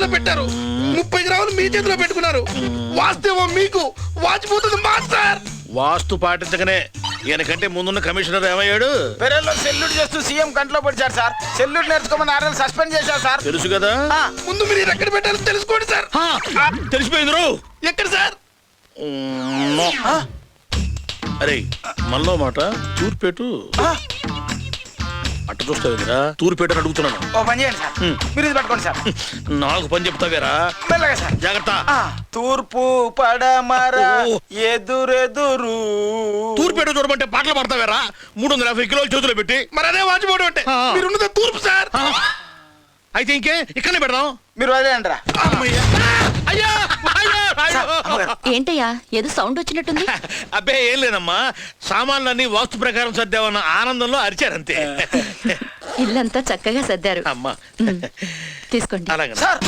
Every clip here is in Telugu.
చేతిలో పెట్టారు, 30 గ్రాములు మీ చేతిలో పెట్టుకున్నారు. వాస్తవం మీకు, వాచిపోతుంది మా సార్. వాస్తు పాటించగానే ఈయనకంటే ముందున్న కమిషనర్ ఏమయ్యాడు? పెరల్లో సెల్యూట్ చేస్తూ సీఎం కంట్లో పడిచారు సార్. సెల్యూట్ నేర్చుకోమని 6 నెలలు సస్పెండ్ చేశారు సార్. తెలుసు కదా. ముందు మీరు ఎక్కడ పెట్టారో తెలుసుకోండి సార్. తెలిసిపోయింది రో. ఎక్కడ సార్? అరే మనలో మాట తూర్పేటు అట్ట చూస్తావేంద్రా? తూర్పేట అని అడుగుతున్నాను. ఓ పని చేయండి సార్, మీరు ఇది పట్టుకోండి సార్. నాకు పని చెప్తావేరా? మెల్లగా సార్. జాగ్రత్త. తూర్పు పడమర ఎదురెదురు. తూర్పేట చూడమంటే పాటలు పడతావేరా? 350 కిలోలు చేతులు పెట్టి. మరి అదే వాచిపోవడం అంటే. మీరున్నది తూర్పు సార్. అయితే ఇంకే ఇక్కడనే పెడదాం. మీరు వదిలేండిరా. ఏంటయ్యా ఏదో సౌండ్ వచ్చినట్టుంది? అబ్బే ఏం లేదమ్మా, సామాన్లన్నీ వాస్తు ప్రకారం సర్దామన్న ఆనందంలో అరిచారంతే. ఇల్లంతా చక్కగా సర్దారు. అమ్మా తీసుకోండి. అలాగే సార్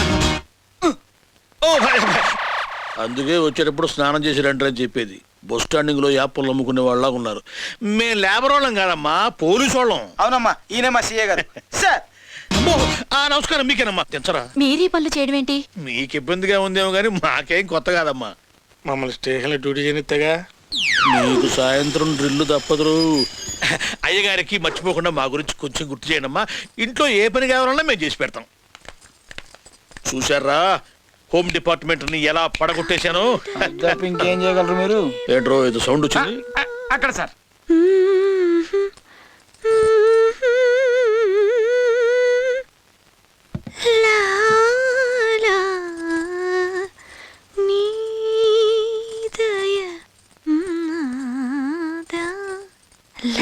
అందుకే వచ్చేటప్పుడు స్నానం చేసి రండి అని చెప్పేది. బస్ స్టాండింగ్ లో యాప్లు అమ్ముకునే వాళ్ళ ఉన్నారు. మేము లేబర్ వాళ్ళం కాదమ్మా, పోలీసు వాళ్ళం. అవునమ్మా, ఈయన మా సీఏ గారు. సార్ నమస్కారం. మీకేనమ్మా తెంచరా? మీరీ పనులు చేయడం ఏంటి? మీకు ఇబ్బందిగా ఉందేమో కానీ మాకేం కొత్త కాదమ్మా. మమ్మల్ని స్టేషన్లో డ్యూటీ చేయనిత్తగా. మీకు సాయంత్రం డ్రిల్లు తప్పదు. అయ్యగారికి మర్చిపోకుండా మా గురించి కొంచెం గుర్తు చేయండమ్మా. ఇంట్లో ఏ పని కావాలన్నా మేము చేసి పెడతాం. చూశారా హోమ్ డిపార్ట్మెంట్ ని ఎలా పడగొట్టేశాను? ఇంకేం చేయగలరు మీరు? ఏంట్రో ఏదో సౌండ్ వచ్చింది అక్కడ సార్.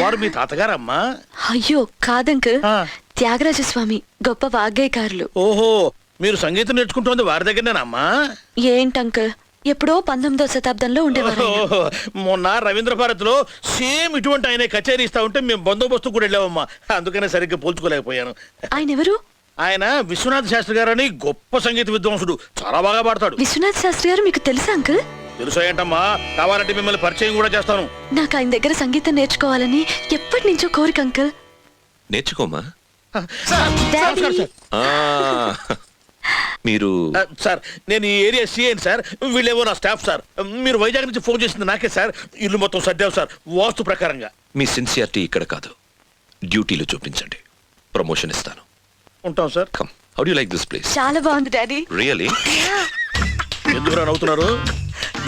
వారు మీ తాతగారమ్మా? అయ్యో కాదంకుల్, త్యాగరాజస్వామి గొప్ప వాగ్గేయకారులు. ఓహో, మీరు సంగీతం నేర్చుకుంటోంది వారి దగ్గరనేనమ్మా? ఏంటంకుల్, ఎప్పుడో 19వ శతాబ్దంలో ఉండేవారు. మొన్న రవీంద్ర భారతిలో సేమ్ ఇటువంటి ఆయన కచేరీ ఇస్తా ఉంటే మేము బందోబస్తు కూడా వెళ్ళామమ్మా. అందుకనే సరిగ్గా పోల్చుకోలేకపోయాను. ఆయన ఎవరు? ఆయన విశ్వనాథ్ శాస్త్రి గారు అని గొప్ప సంగీత విద్వాంసుడు. చాలా బాగా పాడతాడు. విశ్వనాథ్ శాస్త్రి గారు మీకు తెలుసా అంకుల్? తెలుసా ఏంటమ్మా, కావాలంటే మిమ్మల్ని పరిచయం కూడా చేస్తాను. నాకు ఆయన దగ్గర సంగీతం నేర్చుకోవాలని ఎప్పటి నుంచో కోరిక అంకుల్. నేర్చుకోమా. డాడీ. మీరు సార్ నేను ఈ ఏరియా సీఎన్ సార్, వీళ్ళేవో నా స్టాఫ్ సార్. మీరు వైజాగ్ నుంచి ఫోన్ చేసింది నాకే సార్. ఇల్లు మొత్తం సర్దావు సార్ వాస్తు ప్రకారంగా. మీ సిన్సియారిటీ ఇక్కడ కాదు, డ్యూటీలో చూపించండి. ప్రమోషన్ ఇస్తాను. ఉంటాం sir. Come, how do you like this place? చాలా బాగుంది డాడీ. రియల్లీ? ఎందుకు నవ్వుతున్నారు?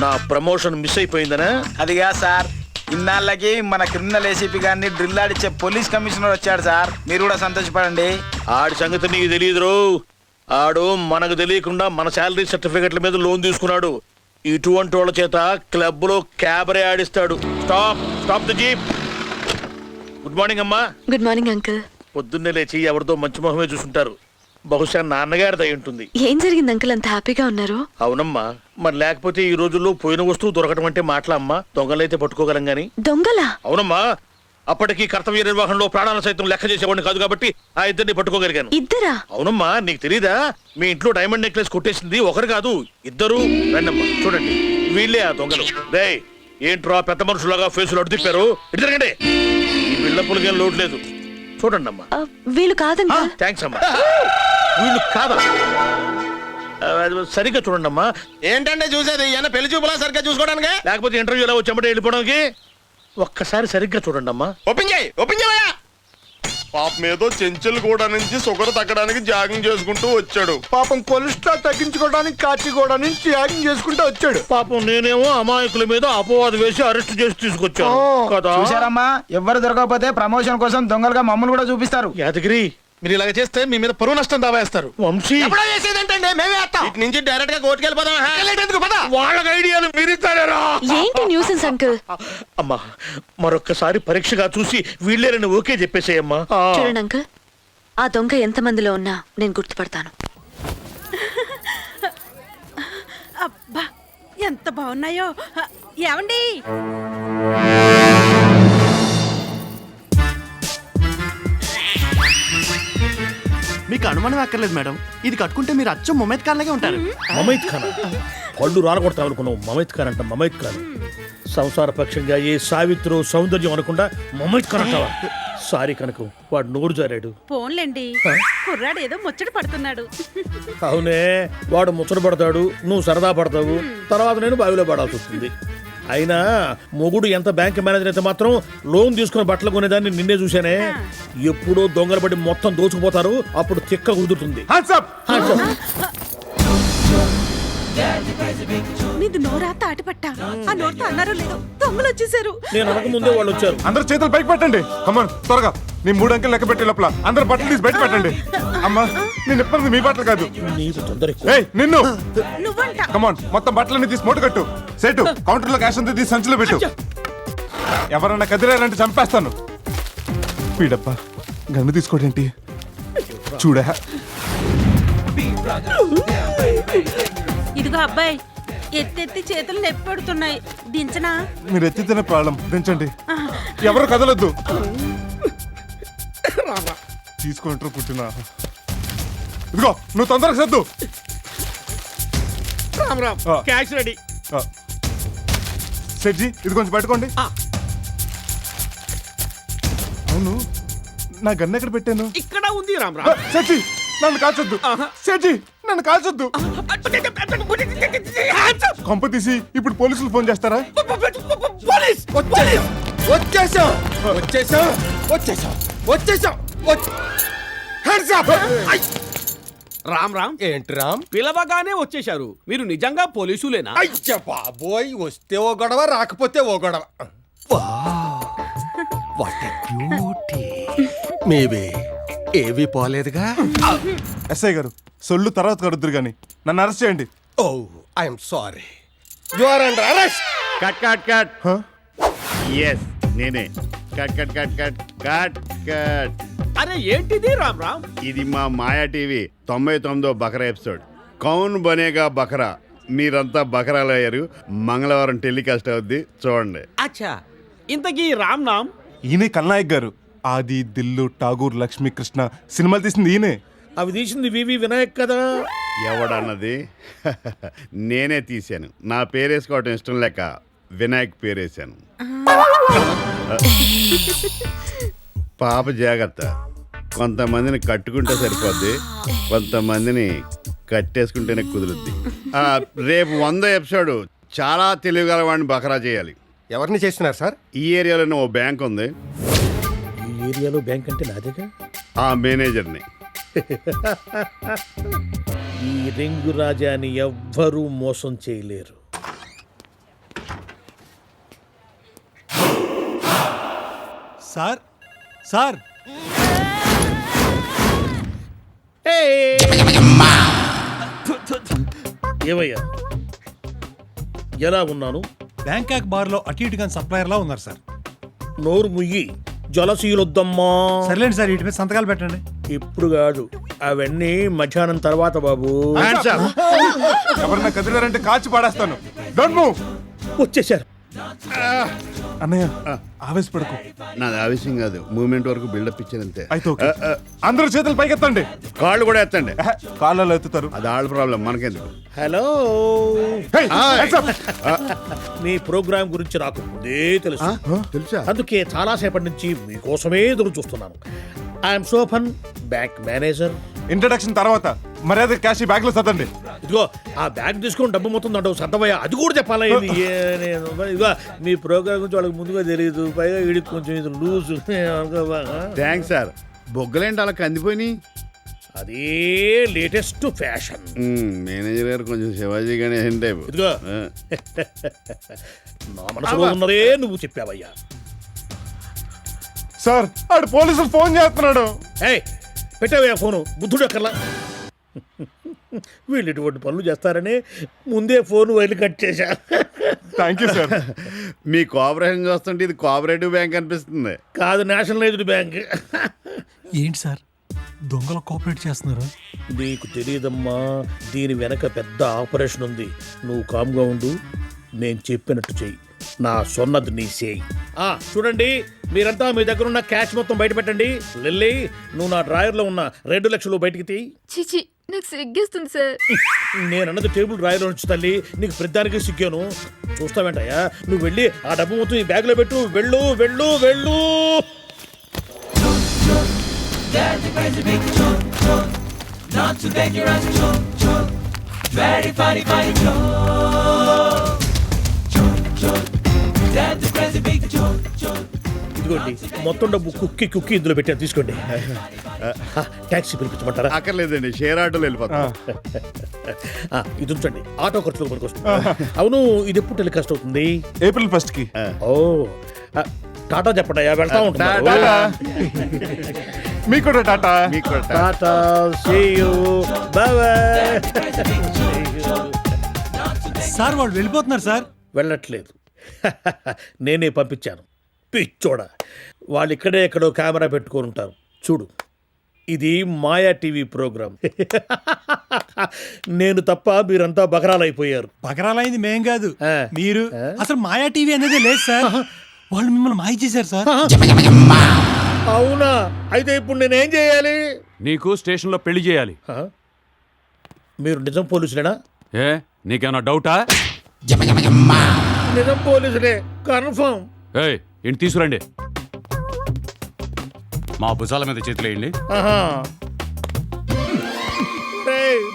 నా ప్రమోషన్ మిస్ అయిపోయిందనా? అదిగా సార్, ఇన్నాళ్ళకి మన క్రిమినల్ ఏసీపీ గారిని డ్రిల్ ఆడిచ్చే పోలీస్ కమిషనర్ వచ్చాడు సార్. మీరు కూడా సంతోషపడండి. ఆడి సంగతి నీకు తెలియదు. ఆడు మనకు తెలియకుండా మన శాలరీ సర్టిఫికెట్ల మీద లోన్ తీసుకున్నాడు. ఇటువంటి వాళ్ళ చేత క్లబ్ లో క్యాబరే ఆడిస్తాడు. Stop stop the jeep. Good morning అమ్మా. Good morning uncle. పొద్దున్నే లేచి ఎవరితో మంచి మొహమే చూసుంటారు. బహుశా నాన్నగారిది అయి ఉంటుంది. ఏం జరిగింది అంకుల్ అంత హ్యాపీగా ఉన్నారు? అవునమ్మా, మరి లేకపోతే ఈ రోజుల్లో పోయిన వస్తువు దొరకడం అంటే మాటలా అమ్మా? దొంగలైతే పట్టుకోగలం గాని. దొంగలా? అవునమ్మా, అప్పటికి కర్తవ్య నిర్వహణలో ప్రాణాల సైతం లెక్క చేసేవాడిని కాదు కాబట్టి ఆ ఇద్దరిని పట్టుకోగలిగాను. ఇద్దరా? అవునమ్మా, నీకు తెలీదా? మీ ఇంట్లో డైమండ్ నెక్లెస్ కొట్టేసింది ఒకరు కాదు, ఇద్దరు. రండమ్మా చూడండి, వీళ్ళే ఆ దొంగలు. రే ఏంట్రా పెద్ద మనుషులాగా ఫేసులు అడ్డు తిప్పారు? ఇటు జరగండి. ఈ బిళ్ళప్పులకేం లోటు లేదు. చూడండి అమ్మా. వీళ్ళు కాదండి. థ్యాంక్స్ అమ్మా. వీళ్ళు కాదా? సరిగ్గా చూడండి అమ్మా. ఏంటంటే చూసేది ఏమన్నా పెళ్లి చూపులా సరిగ్గా చూసుకోవడానికి? లేకపోతే ఇంటర్వ్యూలో వచ్చి వెళ్ళిపోవడానికి? ఒక్కసారి సరిగ్గా చూడండి అమ్మా. ఓపెన్ చేయి, ఓపెన్ చేయవయ్యా. పాపం ఏదో చెంచులు కూడా నుంచి షుగర్ తగ్గడానికి జాగింగ్ చేసుకుంటూ వచ్చాడు. పాపం కొలెస్ట్రాల్ తగ్గించుకోవడానికి కాచిగూడ నుంచి జాగింగ్ చేసుకుంటూ వచ్చాడు. పాపం నేనేమో అమాయకుల మీద అపవాదు వేసి అరెస్ట్ చేసి తీసుకొచ్చాను కదా. చూసారమ్మా, ఎవరు దొరకకపోతే ప్రమోషన్ కోసం దొంగలుగా మమ్మల్ని కూడా చూపిస్తారు. యాదగిరి, మీరు ఇలాగ చేస్తే మీ మీద పరువు నష్టం దావా వేస్తారు. వంశీ, చేసేదంటే మేమే వేస్తాం. ఇటు నుంచి డైరెక్ట్ గా కోర్టుకి వెళ్ళిపోదాం. వాళ్ళకి ఐడియాలు మీరిస్తారా? ఏంటి న్యూసెన్స్ అంకుల్? అమ్మా, మరొక్కసారి పరీక్షగా చూసి వీళ్ళేనని ఓకే చెప్పేసేయమ్మా. చూడండి అంకుల్, ఆ దొంగ ఎంత మందిలో ఉన్నా నేను గుర్తుపడతాను. అబ్బా ఎంత బాగున్నాయో. ఏమండి? మీకు అనుమానం అక్కర్లేదు మేడం, ఇది కట్టుకుంటే మీరు అచ్చం మొమైత్ ఖాన్ లాగే ఉంటారు. మమైత్ ఖాన్? పళ్ళు రాలగొడతాం అనుకున్నావు. మమైత్ ఖాన్ అంట. మమైత్ ఖాన్ సంసార పక్షంగా ఏ సావిత్రో సౌందర్యం అనకుండా మమైత్ ఖాన్ అంటావా? సారీ కనకం, వాడు నోరు జారాడు. ఫోన్లేండి కుర్రాడు ఏదో ముచ్చట పడుతున్నాడు. అవునే, వాడు ముచ్చట పడతాడు, నువ్వు సరదా పడతావు, తర్వాత నేను బావిలో పడాల్సి వస్తుంది. అయినా మొగుడు ఎంత బ్యాంక్ మేనేజర్ అయితే మాత్రం లోన్ తీసుకుని బట్టలు కొనేదాన్ని నిన్నే చూశానే. ఎప్పుడో దొంగలు పడి మొత్తం దోచుకుపోతారు, అప్పుడు తిక్క కుదురుతుంది. నీది నోరా తాటిపట్ట. ఆ నోటితో అన్నారో లేదో దొంగలు వచ్చేసారు. నేను అనక ముందే వాళ్ళు వచ్చారు. అందరూ చేతులు పైకి పెట్టండి. కమాన్ త్వరగా. నీ 3 అంకెలు లెక్క పెట్టే లోపల అందరూ బట్టలు తీసి బయట పెట్టండి. అమ్మా, నేను ఎప్పుడు మీ బట్టలు కాదు. నీకు తొందర ఎక్కువ. ఏయ్ నిన్ను. నువ్వంట. కమాన్, మొత్తం బట్టలన్నీ తీసి మూట కట్టు. సెటు కౌంటర్ లో క్యాష్ అంతా తీసి సంచిలో పెట్టు. ఎవరన్నా కదిలేరంటే చంపేస్తాను. వీడప్పా గన్ను తీసుకోడేంటి చూడా. ఇదిగో అబ్బాయి, ఎత్తెత్తి చేతులు నొప్పి పెడుతున్నాయి. దించనా? మీరు ఎత్తితేనే ప్రాబ్లం. దించండి. ఎవరు కదలొద్దు. తీసుకుంటారు పుట్టిన. ఇదిగో నువ్వు తొందరగా సర్దు. Cash ready. సెట్జీ ఇది కొంచెం పట్టుకోండి. అవును, నా గన్ను ఎక్కడ పెట్టాను? ఇక్కడ ఉంది రామరామ్. సెట్జీ నన్ను కాల్చొద్దు. సెట్జీ నన్ను కాల్చొద్దు. కొంప తీసి ఇప్పుడు పోలీసులు ఫోన్ చేస్తారా? రామ్ ఏంటి రామ్? పిలవగానే వచ్చేశారు. మీరు నిజంగా పోలీసులేనా? అయ్య బాబోయ్, వస్తే ఓ గొడవ రాకపోతే ఓ గొడవ. What a beauty. మేబీ ఏవి పోలేదుగా. ఎస్ఐ గారు సొల్లు తర్వాత కడుద్దురు గాని నన్ను అరెస్ట్ చేయండి. Oh I'm sorry. You are under arrest. Cut cut cut. Yes నేనే. Cut cut cut cut cut cut. అరే ఏంటిది రామ్? ఇది మా మాయా టీవీ 99వ బకరా ఎపిసోడ్. కౌన్ బనేగా బకరా. మీరంతా బకరాలు అయ్యారు. మంగళవారం టెలికాస్ట్ అవుద్ది, చూడండి. అచ్చా, ఇంతకీ రామ్ నామ్? ఈయనే కల్నాయక్ గారు. ఆది, దిల్లు, ఠాగూర్, లక్ష్మీ, కృష్ణ సినిమాలు తీసింది ఈయనే. అవి తీసింది వివి వినాయక్ కదా. ఎవడన్నది? నేనే తీశాను. నా పేరేసుకోవటం ఇష్టం లేక వినాయక్ పేరేశాను. పాప జాగ్రత్త. కొంతమందిని కట్టుకుంటే సరిపోద్ది, కొంతమందిని కట్టేసుకుంటేనే కుదురుద్ది. రేపు 100 ఎపిసోడ్ చాలా తెలివిగల వాడిని బకరా చేయాలి. ఎవరిని చేస్తున్నారు సార్? ఈ ఏరియాలోనే ఓ బ్యాంక్ ఉంది. ఈ ఏరియాలో బ్యాంక్ అంటే నాదేగా. ఆ మేనేజర్ని. ఈ రింగు రాజాని ఎవ్వరూ మోసం చేయలేరు. సార్ సార్ ఏమయ్యా, ఎలా ఉన్నాను? బ్యాంకాక్ బార్ లో అటు ఇటుగా సప్లయర్ లా ఉన్నారు సార్. నోరు ముయ్యి, జలసీలొద్దమ్మా. సర్లేండి సార్, ఇటు మీద సంతకాలు పెట్టండి. ఇప్పుడు కాదు, అవన్నీ మధ్యాహ్నం తర్వాత బాబు. ఎవరన్నా కదిలారంటే కాల్చి పాడేస్తాను. Don't move. వచ్చేసారు. అన్నయ్య ఆవేశపడకు. నాది ఆవేశం కాదు, మూమెంట్ వరకు బిల్డప్ ఇచ్చానంతే. అయితే ఓకే. అందరూ చేతులు పైకెత్తండి. కాళ్ళు కూడా ఎత్తండి. కాళ్ళలో ఎత్తుతారు. అది ఆళ్ళ ప్రాబ్లం, మనకెందుకు. హలో. Hey, hands up. మీ ప్రోగ్రామ్ గురించి నాకు ముందే తెలుసు. తెలుసా? అందుకే చాలా సేపటి నుంచి మీకోసమే ఎదురు చూస్తున్నాను. ఐఎమ్ సోఫన్, బ్యాంక్ మేనేజర్. ఇంట్రడక్షన్ తర్వాత మర్యాద క్యాష్ బ్యాగ్ లో సదండి. ఇదిగో ఆ బ్యాగ్ తీసుకొని డబ్బు మొత్తం దండవు సర్దవయ్యా, అది కూడా చెప్పాలా? ఇదిగో మీ ప్రోగ్రామ్ గురించి వాళ్ళకి ముందుగా తెలియదు, పైగా వీడికి కొంచెం ఇది లూజ్. Thanks sir. బొగ్గలేంటి అలా కందిపోయి? అదే లేటెస్ట్ ఫ్యాషన్. మేనేజర్ గారు కొంచెం శివాజీ గణేశన్ టైప్. ఇదిగో నా మనసులో ఉన్నదే నువ్వు చెప్పావయ్యా. సార్ ఆడు పోలీసులు ఫోన్ చేస్తున్నాడు. ఏయ్ పెట్టావయ్యా ఫోను, బుద్ధుడు అక్కర్లా. వీళ్ళు ఇటువంటి పనులు చేస్తారని ముందే ఫోన్ వైర్లు కట్ చేశా. Thank you sir. Me cooperation చూస్తుంటే ఇది కోఆపరేటివ్ బ్యాంక్ అనిపిస్తుంది. కాదు, నేషనలైజ్డ్ బ్యాంక్. ఏంటి సార్ దొంగలు కోఆపరేట్ చేస్తున్నారు? నీకు తెలియదమ్మా, దీని వెనక పెద్ద ఆపరేషన్ ఉంది. నువ్వు కామ్గా ఉండు, నేను చెప్పినట్టు చెయ్యి. నా సొన్నది నీ చేయి. చూడండి, మీరంతా మీ దగ్గర ఉన్న క్యాష్ మొత్తం బయట పెట్టండి. లిల్లీ, నువ్వు నా డ్రాయర్లో ఉన్న 2 లక్షలు బయటికి తీ. చిచి, నాకు సిగ్గేస్తుంది సార్. నేను అన్నది టేబుల్ డ్రాయర్లో నుంచి తల్లి, నీకు ప్రతిదానికి సిగ్గాను. చూస్తావేంటయ్యా, నువ్వు వెళ్ళి ఆ డబ్బు మొత్తం ఈ బ్యాగ్లో పెట్టు. వెళ్ళు వెళ్ళు వెళ్ళు. ఇదిగోండి మొత్తం డబ్బు కుక్కి కుక్కి ఇందులో పెట్టాను తీసుకోండి. ట్యాక్సీ పిలిపించమంటారా? అక్కర్లేదండి, షేర్ ఆటోలో వెళ్ళిపోతాం. ఇది ఉంచండి, ఆటో ఖర్చులకు పనికి వస్తుంది. అవును, ఇది ఎప్పుడు టెలికాస్ట్ అవుతుంది? ఏప్రిల్ 1 కి. ఓ టాటా చెప్పండి, వెళ్తా ఉంటాను. టాటా. మీకు కూడా టాటా. మీకు కూడా Tata, see you, bye-bye. Sir వాళ్ళు వెళ్ళిపోతున్నారు సార్. వెళ్ళట్లేదు, నేనే పంపించాను. పిచ్చోడా, వాళ్ళు ఇక్కడే ఎక్కడో కెమెరా పెట్టుకొని ఉంటారు. చూడు, ఇది మాయా టీవీ ప్రోగ్రామ్. నేను తప్ప మీరంతా బకరాలైపోయారు. పకరాలైంది మేం కాదు, ఆ. మీరు. అసలు మాయా టీవీ అనేది లేదు సార్. వాళ్ళు మిమ్మల్ని మాయ చేశారు సార్. అవునా? అయితే ఇప్పుడు నేనేం చేయాలి? నీకు స్టేషన్లో పెళ్లి చేయాలి. మీరు నిజం పోలీసులేనా? ఏ నీకేమన్నా డౌటా? నిజం పోలీసులే, కన్ఫర్మ్. ఏయ్ ఇంటి తీసుకురండి. మా భుజాల మీద చేతులు వేయండి.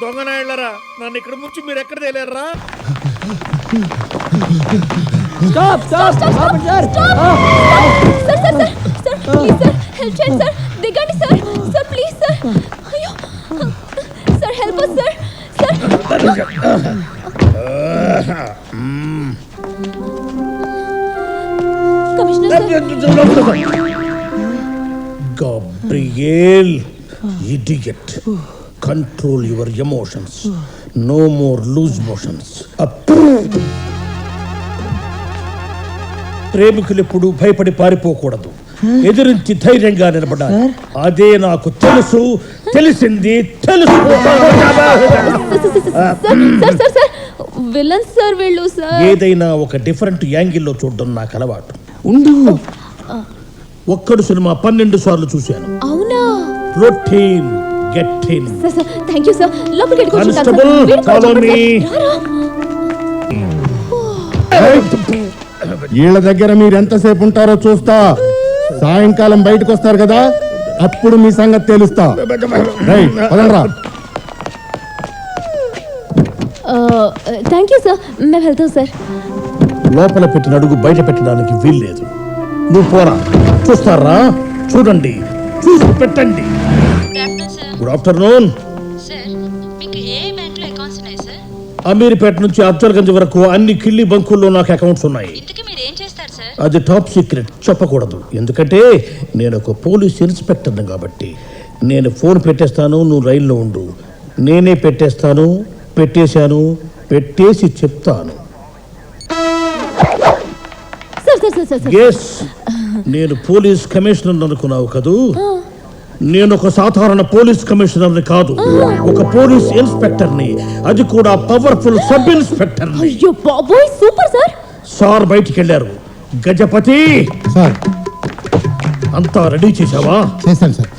దొంగనాళ్ళరా, నన్ను ఇక్కడ ముంచి మీరు ఎక్కడ తేలేరా? Stop stop stop sir. Sir sir sir please sir help చేయండి సార్. దిగండి సార్. Sir please sir. అయ్యో sir help us sir. Sir commissioner sir. Gabriel, idiot. Control your emotions. No more loose motions. ప్రేమికులు ఎప్పుడు భయపడి పారిపోకూడదు, ఎదురించి ధైర్యంగా నిలబడాలి. అదే నాకు తెలుసు, తెలిసింది తెలుసు. Sir sir sir villains sir వీళ్ళు సార్. ఏదైనా ఒక డిఫరెంట్ యాంగిల్లో చూడడం నాకు అలవాటు. ఒక్కడు సినిమా 12 సార్లు చూశాను. అవునా? Routine get in. Sir sir thank you sir. లోపలికి కానిస్టేబుల్ ఫాలో మీ. వీళ్ళ దగ్గర మీరు ఎంతసేపు ఉంటారో చూస్తా. సాయంకాలం బయటకు వస్తారు కదా, అప్పుడు మీ సంగతి తెలుస్తా. పదండ్రా. థాంక్యూ సార్, మేము వెళ్తాం సార్. లోపల పెట్టిన అడుగు బయట పెట్టడానికి వీల్లేదు. నువ్వు పోరా, చూస్తారా? చూడండి, చూసి పెట్టండి. Good afternoon. అమీర్పేట నుంచి అఫ్జల్గంజ్ వరకు అన్ని కిళ్ళి బంకుల్లో నాకు అకౌంట్స్ ఉన్నాయి. అది టాప్ సీక్రెట్, చెప్పకూడదు. ఎందుకంటే నేను ఒక పోలీస్ ఇన్స్పెక్టర్ని కాబట్టి. నేను ఫోన్ పెట్టేస్తాను, నువ్వు రైల్లో ఉండు. నేనే పెట్టేస్తాను, పెట్టేశాను, పెట్టేసి చెప్తాను. ఎస్, నేను పోలీస్ కమిషనర్ అనుకున్నావు కదూ? నేను ఒక సాధారణ పోలీస్ కమిషనర్ని కాదు, ఒక పోలీస్ ఇన్స్పెక్టర్ని, అది కూడా పవర్ఫుల్ సబ్ ఇన్స్పెక్టర్. అయ్యో బాబోయ్, సూపర్ సార్. సార్ బయటికి వెళ్ళారు. గజపతి సార్, అంతా రెడీ చేశావా? చేశాను సార్.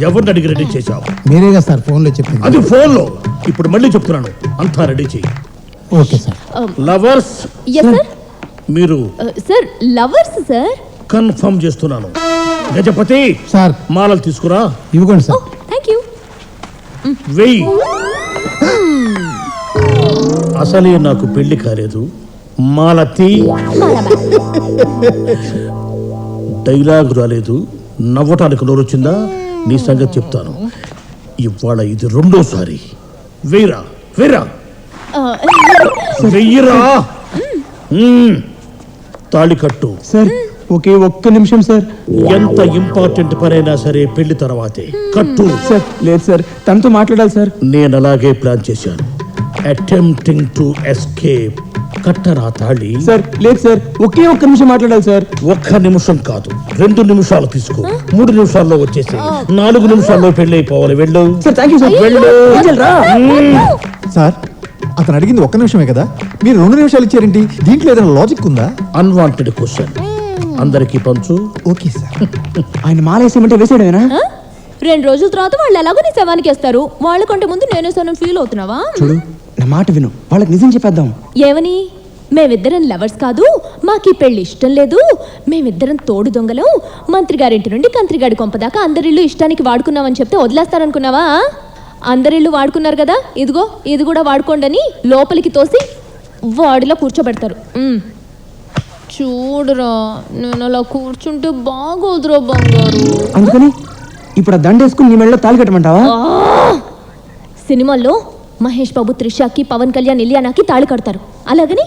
ఎవరిని అడిగి రెడీ చేశావు? మీరేగా సార్ ఫోన్లో చెప్పింది. అది ఫోన్లో. ఇప్పుడు మళ్ళీ చెప్తున్నాను, అంతా రెడీ చేయి. Okay sir. Lovers yes sir. మీరు సార్ లవర్స్ సార్. కన్ఫర్మ్ చేస్తున్నాను. గజపతి సార్, మాలలు తీసుకురా. ఇవ్వకండి సార్. థాంక్యూ. వెయ్యి. అసలే నాకు పెళ్లి కాలేదు. మాలతి డైలాగ్ రాలేదు, నవ్వటానికి నోరొచ్చిందా? నీ సంగతి చెప్తాను. ఇవాళ ఇది రెండోసారి. వెయ్యిరా, వెయ్యిరా, వెయ్యిరా. తాళి కట్టు. సార్ ఒకే ఒక్క నిమిషం సార్. ఎంత ఇంపార్టెంట్ పనైనా సరే పెళ్లి తర్వాతే కట్టు. సార్ లేదు సార్, తనతో మాట్లాడాలి సార్. నేను అలాగే ప్లాన్ చేశాను. Attempting to escape. కట్టరా తాళి. సార్ లేదు సార్, ఒకే ఒక్క నిమిషం మాట్లాడాలి సార్. ఒక్క నిమిషం కాదు, 2 నిమిషాలు తీసుకో. 3 నిమిషాల్లో వచ్చేసి 4 నిమిషాల్లో పెళ్లి అయిపోవాలి. వెళ్ళు. Sir thank you sir. వెళ్ళు. సార్ అతను అడిగింది ఒక్క నిమిషమే కదా, మీరు 2 నిమిషాలు ఇచ్చారేంటి? దీంట్లో ఏదైనా లాజిక్ ఉందా? Unwanted question. అందరికీ పంచు. Okay sir. ఆయన మాలేసేమంటే వేసాడేనా? 2 రోజుల తర్వాత వాళ్ళు ఎలాగో నీ శవానికి వేస్తారు. వాళ్ళకంటే ముందు నేనే సనం ఫీల్ అవుతున్నావా? చూడు, నా మాట విను, వాళ్ళకి నిజం చెప్పేద్దాం. ఏమని? మేమిద్దరం లవర్స్ కాదు, మాకు ఈ పెళ్లి ఇష్టం లేదు, మేమిద్దరం తోడు దొంగలం, మంత్రి గారింటి నుండి కంత్రిగాడి కొంపదాకా అందరిల్లు ఇష్టానికి వాడుకున్నామని చెప్తే వదిలేస్తారనుకున్నావా? అందరిల్లు వాడుకున్నారు కదా, ఇదిగో ఇది కూడా వాడుకోండి లోపలికి తోసి వాడిలో కూర్చోబెడతారు. చూడరా, నేను అలా కూర్చుంటే బాగోదురా బంగారు. అందుకని ఇప్పుడు దండేసుకుని నీ మెడలో తాళి కట్టమంటావా? సినిమాల్లో మహేష్ బాబు త్రిషాకి, పవన్ కళ్యాణ్, ఇలియానాకి తాళి కడతారు. అలాగని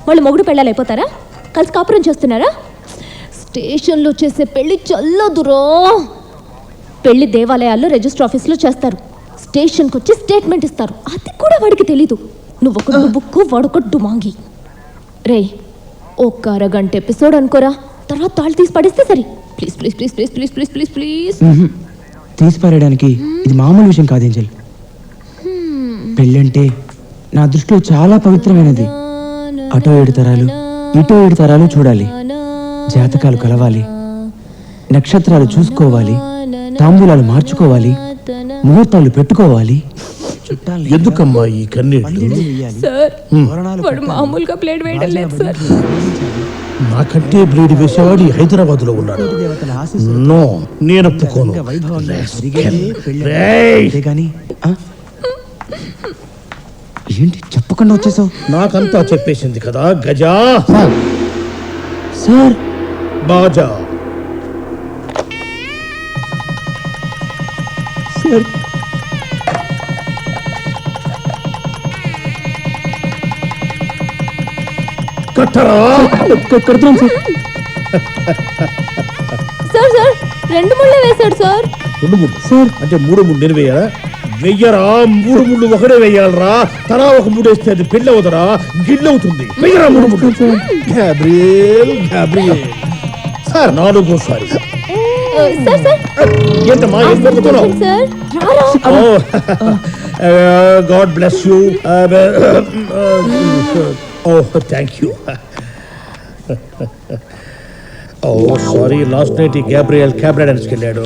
వాళ్ళు మొగుడు పెళ్ళాలు అయిపోతారా? కలిసి కాపురం చేస్తున్నారా? స్టేషన్లో చేసే పెళ్లి చల్లదురో. పెళ్లి దేవాలయాల్లో రిజిస్టర్ ఆఫీస్లో చేస్తారు. స్టేషన్కి వచ్చి స్టేట్మెంట్ ఇస్తారు. అది కూడా వాడికి తెలీదు. నువ్వొక బుక్కు, వాడొక డుమాంగి. రే, ఒక్క అరగంట ఎపిసోడ్ అనుకోరా, తర్వాత తాళి తీసి పడేస్తే సరి. Please please please please please please please please. తీసి పారేయడానికి ఇది మామూలు విషయం కాదు ఏంజల్. పెళ్ళంటే నా దృష్టిలో చాలా పవిత్రమైనది. అటో 7 తరాలు, ఇటో 7 తరాలు చూడాలి. జాతకాలు కలవాలి, నక్షత్రాలు చూసుకోవాలి, తాంబూలాలు మార్చుకోవాలి, ముహూర్తాలు పెట్టుకోవాలి. ఎందుకమ్మా ఈ కన్నీళ్ళు? సార్, వాడు మామూలుగా ప్లేట్ వేయడం లేదు సార్. నాకంటే బ్లేడ్ వేసేవాడు హైదరాబాద్ లో ఉన్నాడు. నో, నేను ఒప్పుకోను. ఏంటి చెప్పకుండా వచ్చేసావు? నాకంతా చెప్పేసింది కదా గజా. సార్, బాజా. సార్, కట్టరా. కడుతున్నాను సార్. సార్ సార్ 2 ముళ్ళే వేశాడు సార్. 2 ముళ్ళు సార్ అంటే 3 ముళ్ళు నేను వేయాలా? వెయ్యరా, 3 ముళ్ళు ఒకడే వేయాలరా. తరా ఒక ముడు వేస్తే అది పెళ్ళి అవుతారా, గిల్లు అవుతుంది. వెయ్యరా 3 ముళ్ళు. గ్యాబ్రియల్, గ్యాబ్రియల్ సార్ 4సారి. సార్ సార్ ఏంటమ్మా ఏం చెప్తున్నావు? సార్ రారా. God bless you. Oh thank you. Oh sorry, last night ఈ గ్యాబ్రియల్ క్యాబ్ రైడర్స్కి వెళ్ళాడు.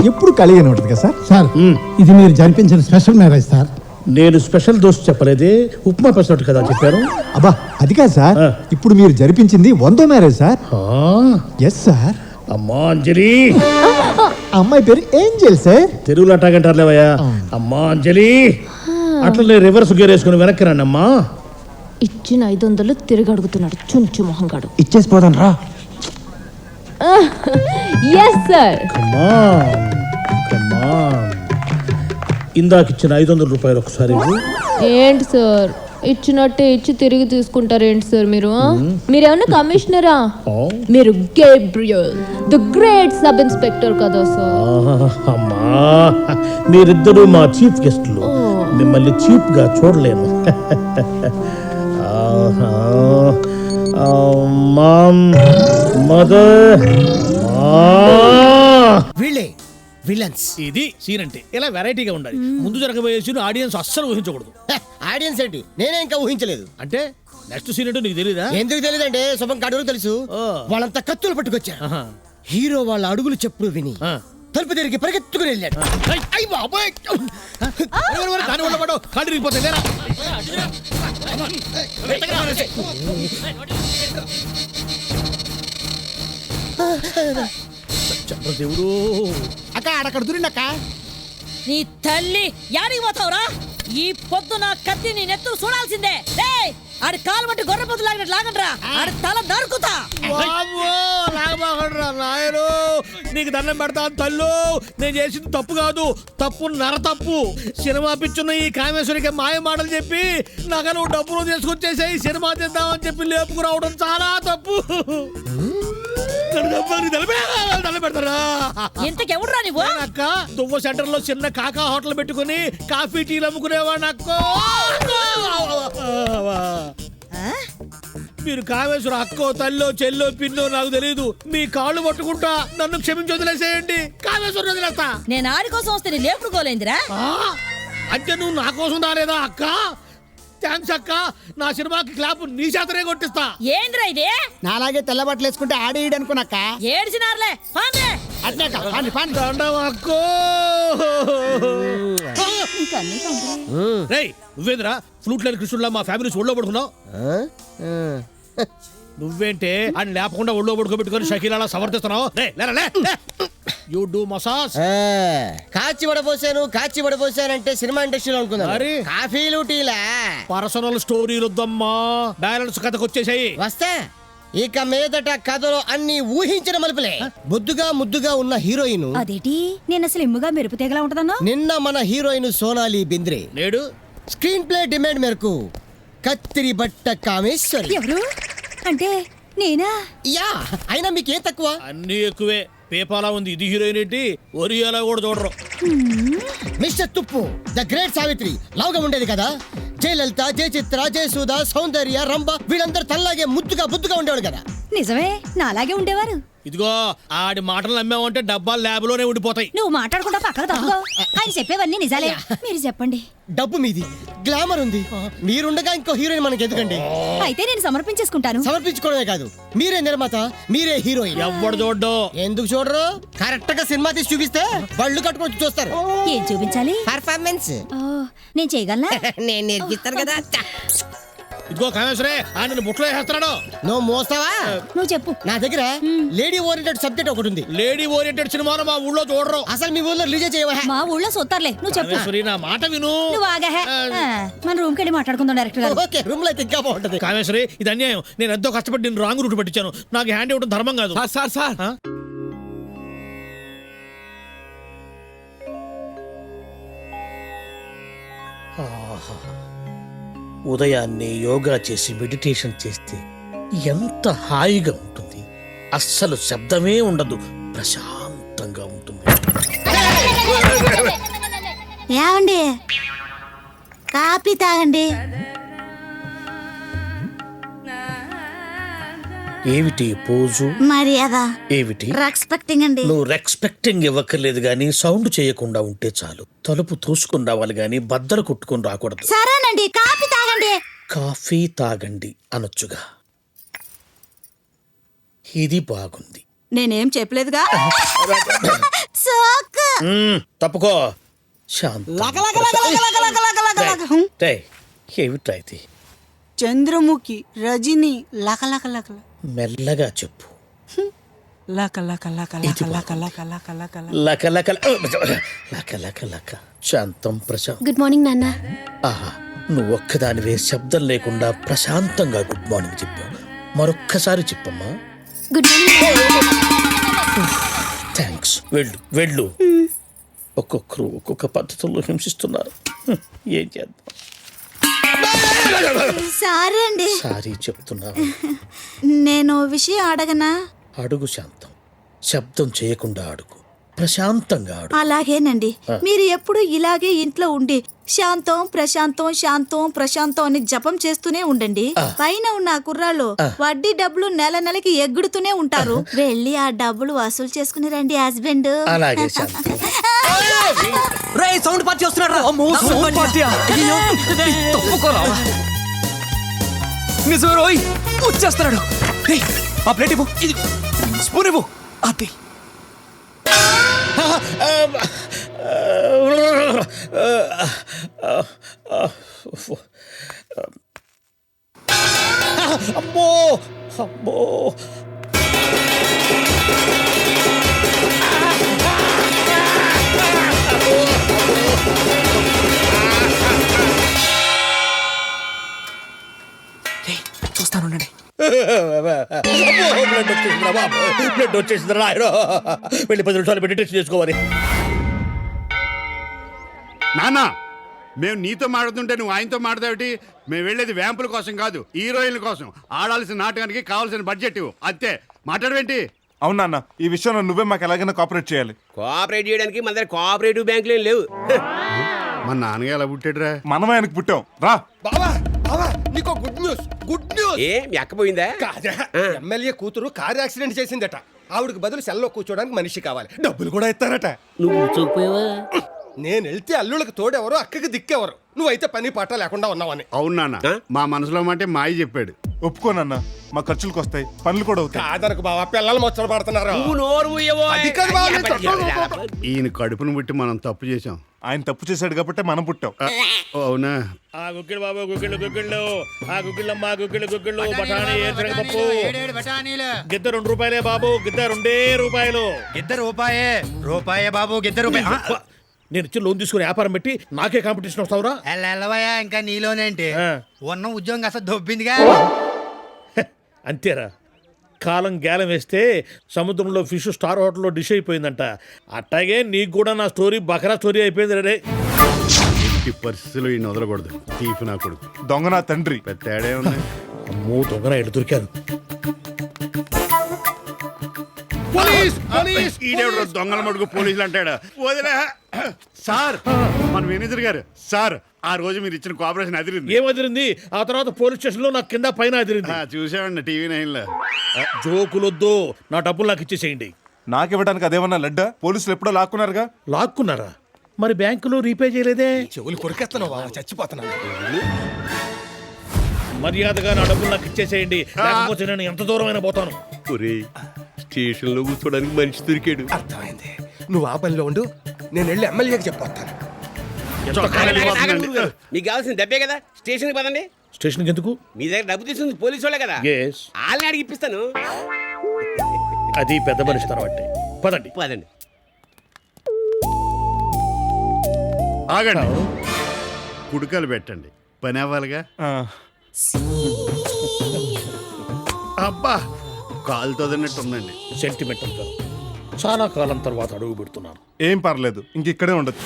ఎప్పుడు కలిగానే ఉంటుంది కదా సార్. సార్, ఇది మీరు జరిపించిన స్పెషల్ మ్యారేజ్ సార్. నేను స్పెషల్ దోస్త్ చెప్పలేదే, ఉప్మా పెసరట్టు కదా చెప్పాను. అబ్బా అది కాదు సార్, ఇప్పుడు మీరు జరిపించింది 100వ మ్యారేజ్ సార్. Yes sir. అమ్మా అంజలి. అమ్మాయి పేరు ఏంజెల్ సార్. తెలుగులో అట్టాగంటారులేవయ్యా. అమ్మా అంజలి, అట్లనే రివర్స్ గేర్ వేసుకుని వెనక్కి రండి అమ్మా. ఇచ్చిన 500 తిరిగి అడుగుతున్నాడు చుంచు మొహంగాడు. ఇచ్చేసిపోతాను రా. Yes sir. ఇందాక ఇచ్చిన 500 రూపాయలు ఒకసారి ఇవ్వు. ఏంటి సార్, ఇచ్చినట్టే ఇచ్చి తిరిగి తీసుకుంటారు ఏంటి సార్ మీరు? మీరేమన్నా కమిషనరా? మీరు Gabriel the great sub inspector కదా సార్. అమ్మా, మీరిద్దరూ మా చీఫ్ గెస్ట్లు, మిమ్మల్ని చీప్ గా చూడలేను. మదర్ వీళ్ళే విలన్స్. ఇది సీన్ అంటే ఇలా వెరైటీగా ఉండాలి. ముందు జరగబోయే సీన్ ఆడియన్స్ అస్సలు ఊహించకూడదు. ఆడియన్స్ ఏంటి, నేనే ఇంకా ఊహించలేదు. అంటే నెక్స్ట్ సీన్ ఏంటో నీకు తెలీదా? ఎందుకు తెలియదంటే శుభం కాడు తెలుసు. వాళ్ళంతా కత్తులు పట్టుకొచ్చారు. హీరో వాళ్ళ అడుగులు చెప్పుడు విని తలుపు తిరిగి పరిగెత్తుకుని వెళ్ళాడు. దానివల్ల పడవు కాళ్ళు విరిగిపోతాయి. లేరా చంద్రదేవుడు. అక్క అక్కడ దూరిండక్క. నీ తల్లి యాడికి పోతావురా? ఈ పొద్దున కత్తి నీ నెత్తులు చూడాల్సిందే. ఆడి కాలు బట్టి గొర్రె పొద్దు లాగినట్టు లాగండ్రా, ఆడి తల నరుకుతా. నాయను నీకు దండం పెడతాను తల్లు. నేను చేసింది తప్పు కాదు, తప్పు నర తప్పు. సినిమా పిచ్చున్న ఈ కామేశ్వరికి మాయ మాటలు చెప్పి నగను డబ్బులు తీసుకొచ్చేసాయి. సినిమా తీద్దామని చెప్పి లేపుకురావడం చాలా తప్పు. ఇంతకెవడురా నువ్వు? అక్క దువ్వ సెంటర్ లో చిన్న కాకా హోటల్ పెట్టుకుని కాఫీ టీలు అమ్ముకునేవాడు అక్క. మీరు కామేశ్వర అక్కో తల్లో చెల్లో పిన్నో నాకు తెలియదు. మీ కాళ్ళు పట్టుకుంటా, నన్ను క్షమించి వదిలేసేయండి. కామేశ్వర వదిలేస్తా. నేను ఆడి కోసం వస్తే నీ లేపుకోలేందిరా. అంటే నువ్వు నా కోసం రాలేదా అక్క? థ్యాంక్స్ అక్క. నా సినిమాకి క్లాప్ నీ చేతనే కొట్టిస్తా. ఏంద్రా ఇది? నాలాగే తెల్ల బట్టలు వేసుకుంటే ఆడేయడు అనుకున్నాక ఏడ్చినారులే. దండం అక్కో. ఇంకా అన్ని తొందరే. రేయ్ నువ్వేంద్రా ఫ్లూట్ లేని కృష్ణుల్లా మా ఫ్యామిలీ ఒళ్ళో పడుకున్నావు? నువ్వేంటే అని లేపకుండా ఒళ్ళో పడుకోబెట్టుకొని షకీలా సమర్థిస్తున్నావు? You do massage. కాచి పడపోసానంటే సినిమా ఇండస్ట్రీలో అనుకున్నా. మరి? కాఫీలు టీలా పర్సనల్ స్టోరీలు వద్దమ్మా, బ్యాలెన్స్ కథకు వచ్చేసాయి. వస్తా. ఇక మీదట కథలో అన్ని ఊహించిన మలుపులే. ముద్దుగా ఉన్న హీరోయిన్ అదేటి నేను అసలు ఇమ్ముగా మెరుపు తీగలా ఉంటదన్నా. నిన్న మన హీరోయిన్ సోనాలి బింద్రే నేడు స్క్రీన్ ప్లే డిమాండ్ మేరకు కత్తిరి బట్ట కామేశ్వరి. ఎవరు అంటే నేనా? యా, అయినా మీకేం తక్కువ? అన్ని ఎక్కువే. పేపాలా ఉంది, ఇది హీరోయిన్ ఏంటి? ఒరియాలా కూడా చూడరు. మిస్టర్ తుప్పు, ద గ్రేట్ సావిత్రి లవ్గా ఉండేది కదా. జయలలిత, జయచిత్ర, జయసూద, సౌందర్య, రంభ వీళ్ళందరూ తల్లాగే ముద్దుగా బుద్దుగా ఉండేవాడు కదా. నిజమే, నాలాగే ఉండేవారు. ఇదిగో ఆడి మాటలు నమ్మావంటే డబ్బాలు ల్యాబ్ లోనే ఉండిపోతాయి. నువ్వు మాట్లాడకుండా పక్కన తప్పుకో. ఆయన చెప్పేవన్నీ నిజాలే. మీరు చెప్పండి. డబ్బు మీది, గ్లామర్ ఉంది, మీరుండగా ఇంకో హీరోయిన్ మనకి ఎందుకండి? అయితే నేను సమర్పించేసుకుంటాను. సమర్పించుకోవడమే కాదు, మీరే నిర్మాత, మీరే హీరోయిన్. ఎవడు చూడ్డు? ఎందుకు చూడరు? కరెక్ట్ గా సినిమా తీసి చూపిస్తే వాళ్ళు కట్టుకొని చూస్తారు. ఏం చూపించాలి? పర్ఫార్మెన్స్. నేను చేయగలనా? నేను నేర్పిస్తాను కదా. ఇదిగో కామేశ్వరే, ఆయన బుట్లో వేస్తున్నాడు. నువ్వు మోస్తావా? నువ్వు చెప్పు. నా దగ్గర లేడీ ఓరియంటెడ్ సబ్జెక్ట్ ఒకటి ఉంది. లేడీ ఓరియంటెడ్ సినిమాను మా ఊళ్ళో చూడరు. అసలు మీ ఊళ్ళో రిలీజ్ చేయవా? మా ఊళ్ళో సొత్తారులే. నువ్వు చెప్పు. కామేశ్వరి, నా మాట విను. నువ్వు ఆగా. మన రూమ్ కెళ్ళి మాట్లాడుకుందాం డైరెక్టర్ గారు. ఓకే, రూమ్ లో అయితే ఇంకా బాగుంటది. కామేశ్వరి, ఇది అన్యాయం. నేను ఎంతో కష్టపడి నేను రాంగ్ రూట్ పట్టించాను. నాకు హ్యాండ్ ఇవ్వడం ధర్మం కాదు. సార్ ఆ? ఉదయాన్నే యోగా చేసి మెడిటేషన్ చేస్తే ఎంత హాయిగా ఉంటుంది. అస్సలు శబ్దమే ఉండదు, ప్రశాంతంగా ఉంటుంది. ఏమండి, కాఫీ తాగండి. ఏమిటి పోజు? మర్యాద. ఏమిటి? రెస్పెక్టింగ్ అండి. నువ్వు రెస్పెక్టింగ్ ఇవ్వక్కర్లేదు గానీ సౌండ్ చేయకుండా ఉంటే చాలు. తలుపు తోసుకుని రావాలి గానీ బద్దలు కొట్టుకుని రాకూడదు. సరేనండి, కాఫీ తాగండి. కాఫీ తాగండి అనొచ్చుగా. ఇది బాగుంది. నేనేం చెప్పలేదుగా. తప్పుకో. శాంతం. ఏమిట్రా ఇది? చంద్రముఖి, రజని, లకలకలకల. మెల్లగా చెప్పు. లక శాంతం ప్రశాంతం. గుడ్ మార్నింగ్ నాన్న. ఆహా, నువ్వు ఒక్కదానివే శబ్దం లేకుండా ప్రశాంతంగా గుడ్ మార్నింగ్ చెప్పావు. మరొక్కసారి చెప్పమ్మా. Good morning. థ్యాంక్స్. వెళ్ళు వెళ్ళు. ఒక్కొక్కరు ఒక్కొక్క పద్ధతుల్లో హింసిస్తున్నారు. ఏం చేద్దాం? సారీ అండి. సారీ చెప్తున్నా. నేను విషయం అడగనా? అడుగు శాంతం. శబ్దం చేయకుండా అడుగు, ప్రశాంతంగా అడుగు. అలాగేనండి. మీరు ఎప్పుడు ఇలాగే ఇంట్లో ఉండి శాంతం ప్రశాంతం శాంతం ప్రశాంతం అని జపం చేస్తూనే ఉండండి. పైన ఉన్న కుర్రాళ్ళు వడ్డీ డబ్బులు నెల నెలకి ఎగ్గుడుతూనే ఉంటారు. వెళ్ళి ఆ డబ్బులు వసూలు చేసుకుని రండి హస్బెండ్. అలాగే శాంతం. సౌండ్ పార్టీ వస్తున్నాడు. నిజమే రోయ్, వచ్చేస్తున్నాడు. ఆ ప్లేట్ ఇవ్వు, ఇది స్పూన్ ఇవ్వు. అది అమ్మో అమ్మో. చూస్తాను. బ్లడ్ వచ్చేసింది రాయరు. వెళ్ళి 10 నిమిషాలు మెడిటేషన్ చేసుకోవాలి. నానా, మేము నీతో మాట్లాడుతుంటే నువ్వు ఆయనతో మాట్లాడేవి. మేము వెళ్ళేది వ్యాంపుల కోసం కాదు, హీరోయిన్ల కోసం. ఆడాల్సిన నాటకానికి కావాల్సిన బడ్జెట్ అంతే. మాట్లాడవేంటి? అవునా, ఈ విషయంలో నువ్వే మాకు ఎలాగైనా కోఆపరేట్ చేయాలి. కోఆపరేట్ చేయడానికి మన దగ్గర కోఆపరేటివ్ బ్యాంకులు ఏం లేవు. మా నాన్నగా ఎలా పుట్టాడురా? మనమే ఆయనకు పుట్టాం. రా బావా, బావా, నీకో గుడ్ న్యూస్. Good news. ఏ ఎక్కపోయిందా? ఎమ్మెల్యే కూతురు కారు యాక్సిడెంట్ చేసిందట. ఆవిడకి బదులు సెల్లో కూర్చోడానికి మనిషి కావాలి. డబ్బులు కూడా ఇస్తారట. నువ్వు చూపోయావా? నేను వెళ్తే అల్లుళ్ళకి తోడెవరో, అక్కకి దిక్కెవరు. నువ్వైతే పని పాట లేకుండా ఉన్నావని. అవును నాన్న, మా మనసులో మాట మాయ చెప్పాడు. ఒప్పుకోనన్నా మా ఖర్చులకు వస్తాయి, పనులు కూడా అవుతాయి. ఆదరకు బావా పిల్లలు ముచ్చట పడుతున్నారు. నువ్వు నోరు మూయవో. అది కాదు బావ, నేను చెప్పను. ఈయన కడుపును పుట్టి మనం తప్పు చేశాం. ఆయన తప్పు చేశాడు కాబట్టి మనం పుట్టాం. అవునా? ఆ గుగ్గిళ్ళు బాబు, గుగ్గిళ్ళు గుగ్గిళ్ళు, ఆ గుగ్గిళ్ళమ్మ, గుగ్గిళ్ళు గుగ్గిళ్ళు, బఠానీ ఏరుశనగపప్పు. గిద్ద 2 రూపాయలే బాబు, గిద్ద 2 రూపాయలు. రూపాయే బాబు, గిద్దరు నేను ఇచ్చి లోన్ తీసుకుని వ్యాపారం పెట్టి నాకే కాంపిటీషన్ వస్తావురా? వెళ్ళవయ్యా, ఇంకా నీలోనేంటి ఉన్న ఉద్యోగం అసలు దొబ్బిందిగా. అంతేరా, కాలం గేలం వేస్తే సముద్రంలో ఫిష్ స్టార్ హోటల్లో డిష్ అయిపోయిందంట. అట్టాగే నీకు కూడా నా స్టోరీ బకరా స్టోరీ అయిపోయింది రే. ఈ పరిస్థితులు ఈయన వదలకూడదు. తీపి నా కొడుకు, దొంగ నా తండ్రి. పెద్ద తేడా ఉంది. అమ్మో, దొంగన ఎటు దొరికారు. Police police! ఈడెవడు దొంగల మడుగు పోలీసులు అంటాడా? వదిలే సార్, మన మేనేజర్ గారు. సార్, ఆ రోజు మీరు ఇచ్చిన కోఆపరేషన్ అదిరింది. ఏం అదిరింది? ఆ తర్వాత పోలీస్ స్టేషన్ లో నాకు కింద పైన అదిరింది. చూసామండి టీవీ 9లో. జోకులొద్దు, నా డబ్బులు నాకు ఇచ్చేసేయండి. నాకివ్వడానికి అదేమన్నా లడ్డా? పోలీసులు ఎప్పుడో లాక్కున్నారుగా. లాక్కున్నారా? మరి బ్యాంకులో రీపే చేయలేదే? చెవులు కొరికెత్తను, చచ్చిపోతున్నాను. మర్యాదగా నా డబ్బులు నాకు ఇచ్చేసేయండి, లేకపోతే నేను ఎంత దూరమైనా పోతాను. స్టేషన్ లో కూర్చోడానికి మనిషి దొరికాడు. అర్థమైంది, నువ్వు ఆ పనిలో ఉండు, నేను వెళ్ళి ఎమ్మెల్యేకి చెప్పొస్తాను. మీకు కావాల్సిన డబ్బే కదా, స్టేషన్ కి పదండి. స్టేషన్కి ఎందుకు? మీ దగ్గర డబ్బు తీసుకుంది పోలీసు వాళ్ళే కదా, Yes. వాళ్ళని అడిగి ఇప్పిస్తాను. అది పెద్ద మనిషి తర్వాత. పదండి పదండి. ఆగండి, కుడుకలు పెట్టండి, పని అవ్వాలిగా. అబ్బా, కాలుతో తిన్నట్టుందండి. సెంటిమెంటల్ గా చాలా కాలం తర్వాత అడుగు పెడుతున్నాను. ఏం పర్లేదు, ఇంక ఇక్కడే ఉండొచ్చు.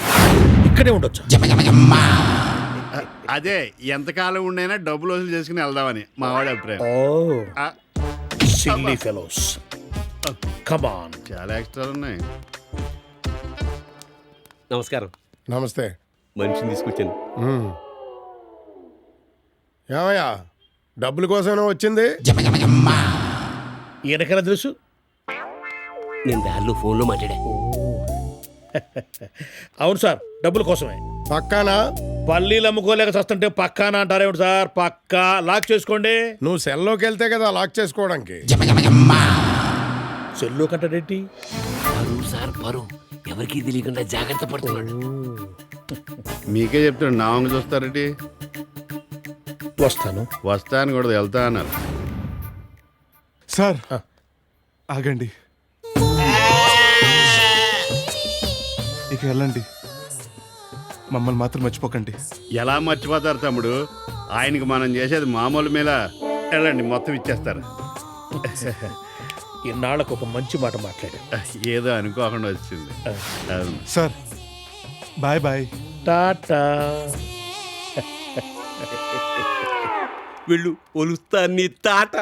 ఇక్కడే ఉండొచ్చా? అదే, ఎంతకాలం ఉండైనా డబ్బులు వసూలు చేసుకుని వెళ్దామని మా వాడి అభిప్రాయం. Silly fellows, come on. చాలా ఎక్స్ట్రా ఉన్నాయి. నమస్కారం. నమస్తే. మనిషిని తీసుకొచ్చాను. ఏమయ్యా, డబ్బుల కోసమే వచ్చింది? ఈయనకైనా తెలుసు. నేను దారిలో ఫోన్లో మాట్లాడా. అవును సార్, డబ్బుల కోసమే. పక్కానా? పల్లీలు అమ్ముకోలేక చస్తుంటే పక్కానా అంటారేమిటి సార్? పక్కా. లాక్ చేసుకోండి. నువ్వు సెల్లోకి వెళ్తే కదా లాక్ చేసుకోవడానికి. సెల్లు కట్టడేంటి? సార్ పరు ఎవరికి తెలియకుండా జాగ్రత్త పడుతున్నాడు. మీకే చెప్తాడు, నా వంగ చూస్తారండి. వస్తాను. వస్తా అని కూడా వెళ్తా అన్నారు. సార్ ఆగండి, ఇక వెళ్ళండి, మమ్మల్ని మాత్రం మర్చిపోకండి. ఎలా మర్చిపోతారు తమ్ముడు? ఆయనకి మనం చేసేది మామూలు మీద. వెళ్ళండి, మొత్తం ఇచ్చేస్తారు. ఇన్నాళ్ళకు ఒక మంచి మాట మాట్లాడా. ఏదో అనుకోకుండా వచ్చింది. అవును సార్, బాయ్ బాయ్. టాటా. వెళ్ళు, ఒలుస్తా నీ తాట.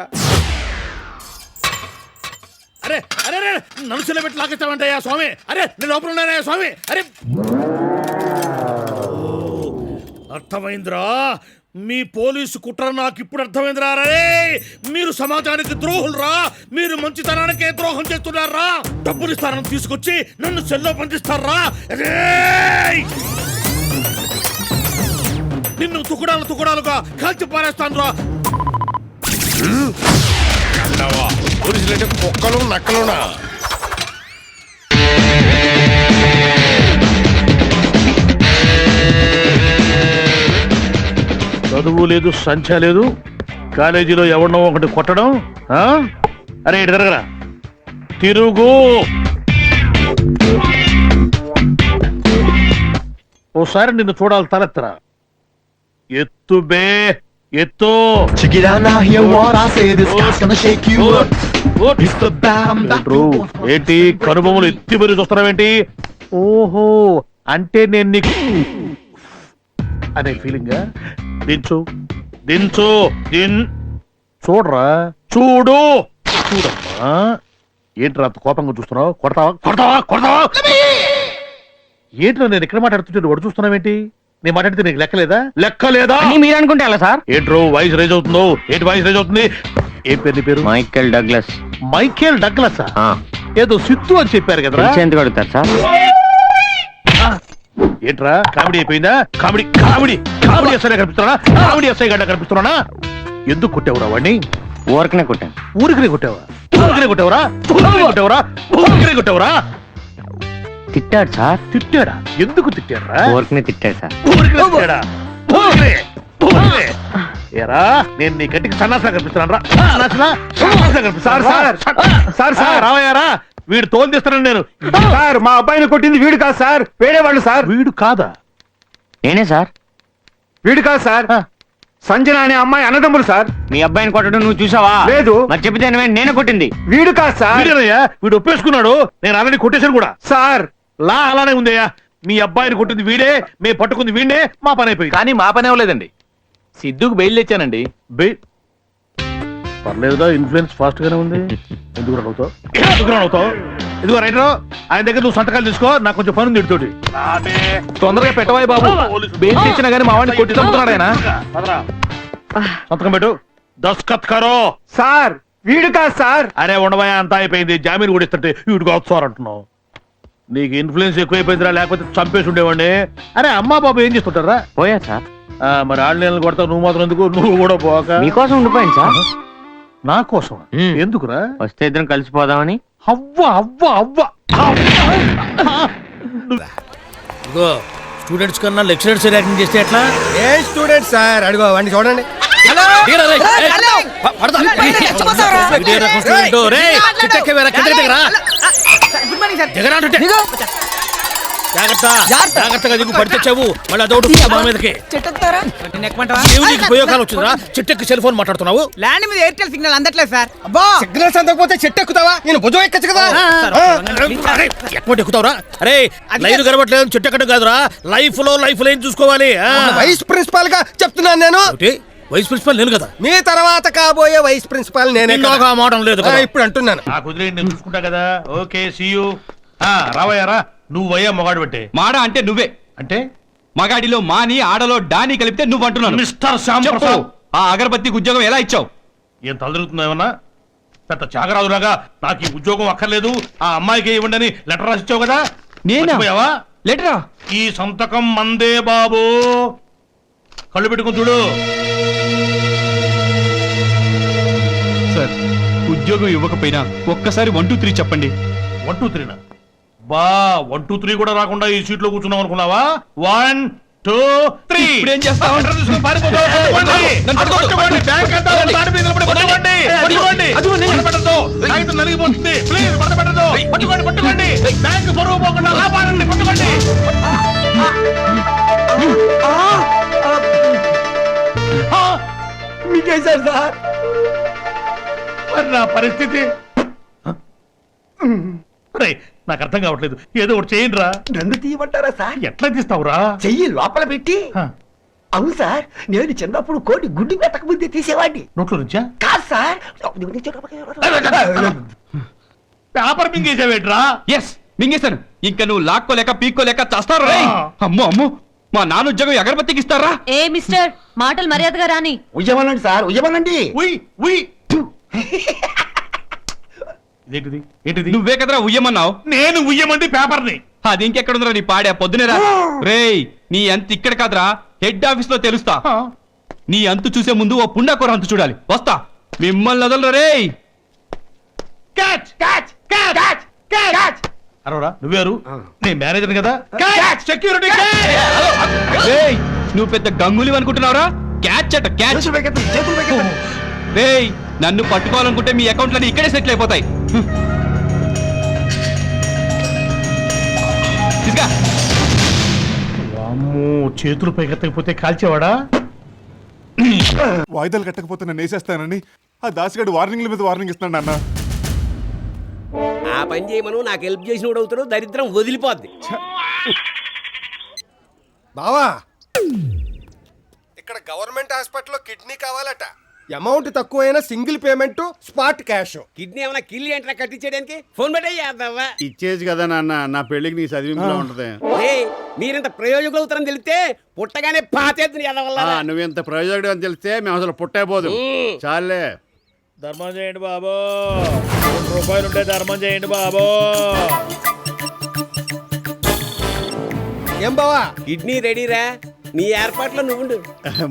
అరే అరే అరే, నన్ను సెలబెట్టి లాగేస్తామంటయ్యా స్వామి. అరే, నేను లోపల ఉన్నానయ్యా స్వామి. అరే, అర్థమైందిరా, మీ పోలీసు కుట్ర నాకు ఇప్పుడు అర్థమైందిరా. రే, మీరు సమాజానికి ద్రోహులరా, మీరు మంచితనానికే ద్రోహం చేస్తున్నారా. డబ్బులు ఇస్తారని తీసుకొచ్చి నన్ను సెల్లో బంధిస్తారా. నిన్ను తుకుడాలుగా కాల్చి పారేస్తాను రా. పోలీసులంటే కుక్కలు నక్కలునా? చదువు లేదు, సంఖ్య లేదు, కాలేజీలో ఎవరినో ఒకటి కొట్టడం. అరే, ఇటు తిరగరా, తిరుగు. ఓసారి నిన్ను చూడాలి, తలెత్తరా. ఎత్తు బే, ఎత్తు. ఏంటి కనుబొమ్మలు ఎత్తి మరి చూస్తున్నావేంటి? ఓహో, అంటే నేను నీకు అనే ఫీలింగ్. దించు దించు, చూడరా, చూడు చూడమ్మా. ఏంట్రా అంత కోపంగా చూస్తున్నావు? కొడతావా? ఏంట్రా, నేను ఎక్కడ మాట్లాడుతుంటే వాడు చూస్తున్నావేంటి? నేను మాట్లాడితే నీకు లెక్కలేదా? మీరు అనుకుంటే అలా సార్. ఏంట్రో వాయిస్ రైజ్ అవుతుందో? ఏంటి వాయిస్ రైజ్ అవుతుంది? ఏం పేరు నీ పేరు? Michael Douglas. Michael Douglas? ఏదో సిత్తు అని చెప్పారు కదరా. ఎందుకు అడుగుతారు సార్? ఏంట్రా, కామెడీ అయిపోయిందా? కామెడీ ఎస్ఐ కనిపిస్తున్నా? కామెడీ ఎస్ఐ గడ్డ కనిపిస్తున్నా? ఎందుకు కొట్టావురా వాడిని? ఊరకనే కొట్టాను. ఊరికనే కొట్టావా? ఊరికనే కొట్టావురా? ఊరికనే కొట్టావురా? ఊరికనే కొట్టావురా? తిట్టాడు సార్. తిట్టాడా? ఎందుకు తిట్టారా? ఊరకనే తిట్టాడు సార్. ఊరికనే తిట్టాడా? ఊరికనే. ఊరికనే. ఏరా నేను నీ కంటికి సన్నాసా కనిపిస్తున్నాను రా. సార్ రావయ్యారా, వీడు తోలు తీస్తున్నాను నేను. సార్ మా అబ్బాయిని కొట్టింది వీడు కాదు సార్, వేరే వాళ్ళు సార్. వీడు కాదా? నేనే సార్. వీడు కాదు సార్, సంజన అనే అమ్మాయి అన్నదమ్ములు సార్. మీ అబ్బాయిని కొట్టడం నువ్వు చూసావా? లేదు. మరి చెప్పితే నేనే కొట్టింది. వీడు కాదు సార్. వీడేనయ్యా, వీడు ఒప్పేసుకున్నాడు. నేను అలానే కొట్టేశాను కూడా సార్ లా అలానే ఉందయ్యా. మీ అబ్బాయిని కొట్టింది వీడే, మేము పట్టుకుంది వీడే, మా పని అయిపోయింది. కానీ మా పని అవ్వలేదండి. సిద్ధుకు బెయిల్ తెచ్చానండి. పర్లేదుగా, ఇన్ఫ్లుయెన్స్ ఫాస్ట్ గానే ఉంది. ఎందుకు రావుతావు? ఇదిగో రైటర్, ఆయన దగ్గర నువ్వు సంతకాలు తీసుకో, నాకు కొంచెం పని ఉంది ఇటుతోటి. తొందరగా పెట్టవాయి బాబు. బెయిల్ తెచ్చినా గానీ మా వాడిని కొట్టి చంపుతున్నాడు ఆయన. సంతకం పెట్టు. దస్కత్ కరో. సార్ వీడు కాదు సార్. అరే ఉండవా, అంతా అయిపోయింది. జామీన్ కూడా ఇస్తుంటే వీడు కాదు సార్ అంటున్నావు. నీకు ఇన్ఫ్లుయెన్స్ ఎక్కువైపోయిందిరా, లేకపోతే చంపేసి ఉండేవాడిని. అరే అమ్మా బాబు ఏం చేస్తుంటారా? పోయా సార్. మరి ఆన్లైన్ కొడతావు, నువ్వు మాత్రం ఎందుకు? నువ్వు కూడా పోక. మీకోసం ఉండిపోయింది సార్. నా కోసం ఎందుకురా? వస్తే ఇద్దరం కలిసిపోదామని. అవ్వా అవ్వా అవ్వా. ఇగో స్టూడెంట్స్ కన్నా లెక్చరర్స్ ర్యాకింగ్ చేస్తే ఎట్లా? ఏ స్టూడెంట్ సార్, అడుగు వాడిని చూడండి. జాగ్రత్తగా దిగు, పడితేచ్చావు మళ్ళీ అదొకటి మా మీదకి. ఉపయోగాలు వచ్చిందిరా, చెట్టెక్కి సెల్ ఫోన్ మాట్లాడుతున్నావు. ల్యాండ్ మీద ఎయిర్టెల్ సిగ్నల్ అందట్లేదు సార్. అబ్బా సిగ్నల్స్ అందకపోతే చెట్టు ఎక్కుతావా? నేను భుజం ఎక్కచ్చు కదా. ఎక్కువ ఎక్కుతావురా? అరే లైన్ కనబట్లేదు, చెట్టు ఎక్కడం కాదురా, లైఫ్ లో లైన్ చూసుకోవాలి. వైస్ ప్రిన్సిపాల్ గా చెప్తున్నాను నేను. వైస్ ప్రిన్సిపల్ నేను కదా. మీ తర్వాత కాబోయే వైస్ ప్రిన్సిపాల్ నేనే. నాకు ఆ మాట లేదు కదా. ఇప్పుడు అంటున్నాను. నాకు వదిలేయండి, నేను చూసుకుంటా కదా. Okay see you. రావయ్యారా, నువ్వు అయ్యా మొగాడు పెట్టే. మాడ అంటే నువ్వే. అంటే మగాడిలో మాని ఆడలో డాని కలిపితే నువ్వు అంటున్నాను. మిస్టర్ శ్యామ్ చెప్పు, ప్రసాద్. ఆ అగరబత్తికి ఉద్యోగం ఎలా ఇచ్చావు? ఏం తలదిరుగుతుందా ఏమన్నా? పెద్ద త్యాగరాజులాగా నాకు ఈ ఉద్యోగం అక్కర్లేదు, ఆ అమ్మాయికి ఇవ్వండి అని లెటర్ రాసిచ్చావు కదా. నేనా? లెటరా? ఈ సంతకం మందే బాబు. కళ్ళు పెట్టుకుని చూడు. సార్ ఉద్యోగం ఇవ్వకపోయినా ఒక్కసారి 1 2 3 చెప్పండి. 1 2 3 బా 1 2 3 కూడా రాకుండా ఈ సీట్ లో కూర్చున్నాం అనుకున్నావా? 1 2 3. ఇప్పుడేం చేస్తావు? మీకేసారు సార్. మరి నా పరిస్థితి నాకు అర్థం కావట్లేదు. ఏదో ఒకటి చేయండి రా. నన్ను తీయమంటారా సార్? ఎట్లా తీస్తావురా? చెయ్యి లోపల పెట్టి. అవును సార్, నేను చిన్నప్పుడు కోడి గుడ్డు పెట్టక ముందే తీసేవాడిని. నోట్లో నుంచా? కాదు సార్. పేపర్ మింగేసావేట్రా? ఎస్ మింగేశాను. ఇంకా నువ్వు లాక్కోలేక పీక్కోలేక చస్తారు. అమ్మో అమ్మో, మా నాన్న ఉద్యోగం అగరబత్తికి ఇస్తారా? ఏ మిస్టర్, మాటలు మర్యాదగా రాని. ఉయ్యమనండి సార్, ఉయ్యమనండి. ఇదేంటిది? ఏంటిది? నువ్వే కదరా ఉయ్యమన్నావు. నేను ఉయ్యమండి పేపర్ని. అది ఇంకెక్కడుందిరా నీ పాడా? పొద్దునేరా. రేయ్ నీ అంత ఇక్కడ కాదురా, హెడ్ ఆఫీస్ లో తెలుస్తా. నీ అంతు చూసే ముందు ఓ పుండాకూర అంతు చూడాలి. వస్తా. మిమ్మల్ని వదలరు. రేయ్ అరవరా నువ్వేరు? నేను మేనేజర్ కదా. సెక్యూరిటీ. రేయ్ నువ్వు పెద్ద గంగులి అనుకుంటున్నావురా? క్యాచ్ అట క్యాచ్. రేయ్ నన్ను పట్టుకోవాలనుకుంటే మీ అకౌంట్లన్నీ ఇక్కడే సెటిల్ అయిపోతాయి. అమ్మో, చేతులు పైకెత్తకపోతే కాల్చేవాడా? వాయిదాలు కట్టకపోతే నన్ను వేసేస్తానని ఆ దాసిగాడు వార్నింగ్ల మీద వార్నింగ్ ఇస్తున్నాడు అన్న. ఆ పని చేయమను, నాకు హెల్ప్ చేసిన అవుతాడు, దరిద్రం వదిలిపోద్ది. బావా ఇక్కడ గవర్నమెంట్ హాస్పిటల్లో కిడ్నీ కావాలట. అమౌంట్ తక్కువైనా single payment, spot cash. Kidney ఏమైనా కిల్లి ఏంట్రా కట్టించేయడానికి? ఫోన్ పెట్టేయ్యావా? ఇచ్చేది కదా నాన్న, నా పెళ్లికి నీ చదివింపులో ఉంటది. మీరింత ప్రయోజకులు అవుతారని తెలిస్తే పుట్టగానే పాతేద్దుని ఎదవల్ల. నువ్వెంత ప్రయోజకుడు అని తెలిస్తే మేము అసలు పుట్టైపోదు. చాలే. ధర్మం చేయండి బాబు, రూపాయలు ఉంటే ధర్మం చేయండి బాబు. ఏం బావా కిడ్నీ రెడీరా? నీ ఏర్పాట్లో నువ్వు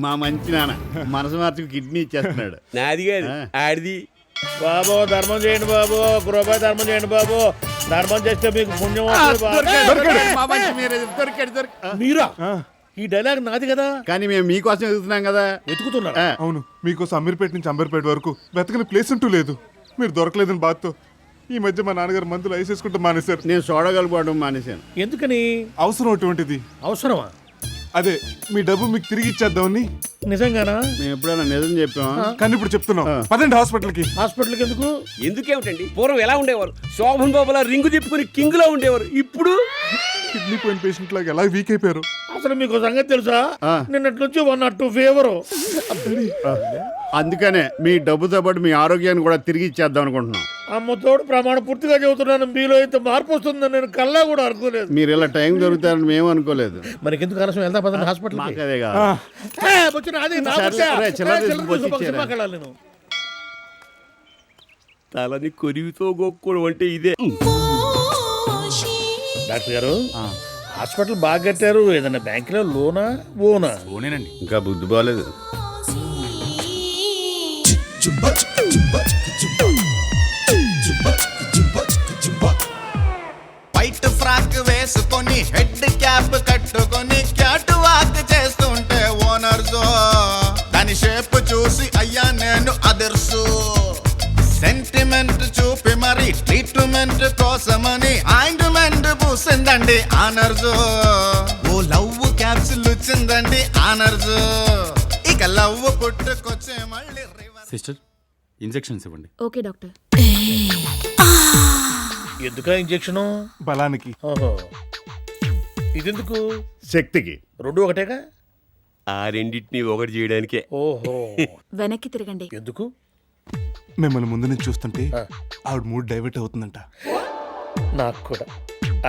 మా మంచి నాన్న మనసు మార్చుకు కిడ్నీ ఇచ్చేస్తున్నాడు. నాది కాదు ఆడిది. బాబు ధర్మం చేయండి బాబు, ఒక రూపాయి ధర్మం చేయండి బాబు. ధర్మం చేస్తే మీకు పుణ్యం వస్తుంది బాబు. మా మంచి మీరే దొరికాడు. మీరా? ఈ డైలాగ్ నాది కదా. కానీ మేము మీకోసం ఎదుగుతున్నాం కదా. వెతుకుతున్నా. అవును, మీకోసం అమీర్పేట నుంచి అంబర్పేట వరకు వెతకని ప్లేస్ అంటూ లేదు. మీరు దొరకలేదని బాధతో ఈ మధ్య మా నాన్నగారు మందులు వేసేసుకుంటూ మానేశారు. నేను చూడగలిపోవడం మానేశాను. ఎందుకని? అవసరం అటువంటిది. అవసరమా? అదే మీ డబ్బు మీకు తిరిగి ఇచ్చేద్దామని. నిజంగానా? మేము ఎప్పుడైనా నిజం చెప్పామా? కానీ ఇప్పుడు చెప్తున్నాం, పదండి హాస్పిటల్కి. హాస్పిటల్కి ఎందుకు? ఎందుకేమిటండి, పూర్వం ఎలా ఉండేవారు? శోభన్ బాబులా రింగు తిప్పుకుని కింగ్ లో ఉండేవారు. ఇప్పుడు కిడ్నీ పోయిన పేషెంట్ లాగా ఎలా వీక్ అయిపోయారు. అసలు మీకు సంగతి తెలుసా? నిన్నటి నుంచి 102 ఫీవరు. అందుకనే మీ డబ్బుతో పాటు మీ ఆరోగ్యాన్ని కూడా తిరిగి ఇచ్చేద్దాం అనుకుంటున్నాం. అమ్మతోడు ప్రమాణ పూర్తిగా చెబుతున్నాను, మీలో ఇంత మార్పు వస్తుందని నేను కల్లా కూడా అనుకోలేదు. మీరు ఇలా టైం దొరుకుతారని మేము అనుకోలేదు. మనకెందుకు ఆలస్యం, వెళ్తా పదండి హాస్పిటల్. అదే కాదు. నేను తలని కొరివితో గొక్కుడు అంటే ఇదే. డాక్టర్ గారు, హాస్పిటల్ బాగా కట్టారు. ఏదన్నా బ్యాంకులో లోనా ఓనా? ఓనేనండి. ఇంకా బుద్ధి బాగాలేదు. వైట్ ఫ్రాక్ వేసుకొని హెడ్ క్యాప్ కట్టుకొని క్యాట్ వాక్ చేస్తుంటే ఓనర్స్ దాని షేప్ చూసి అయ్యా నేను అదర్సు. సెంటిమెంట్ చూపి మరి ట్రీట్మెంట్ కోసమని ఆయింట్మెంట్ పూసిందండి ఆనర్స్. ఓ లవ్ క్యాప్సుల్ వచ్చిందండి ఆనర్స్. ఇక లవ్ పుట్టుకొచ్చే మళ్ళీ సిస్టర్ ఇంజెక్షన్స్ ఇవ్వండి. Okay doctor. ఎందుకా ఇంజెక్షను? బలానికి. ఓహో, ఇదెందుకు? శక్తికి. రెండు ఒకటేగా? ఆ రెండింటిని ఒకటి చేయడానికే. ఓహో. వెనక్కి తిరగండి. ఎందుకు? మిమ్మల్ని ముందు నుంచి చూస్తుంటే ఆవిడ మూడ్ డైవర్ట్ అవుతుందంట. నాకు కూడా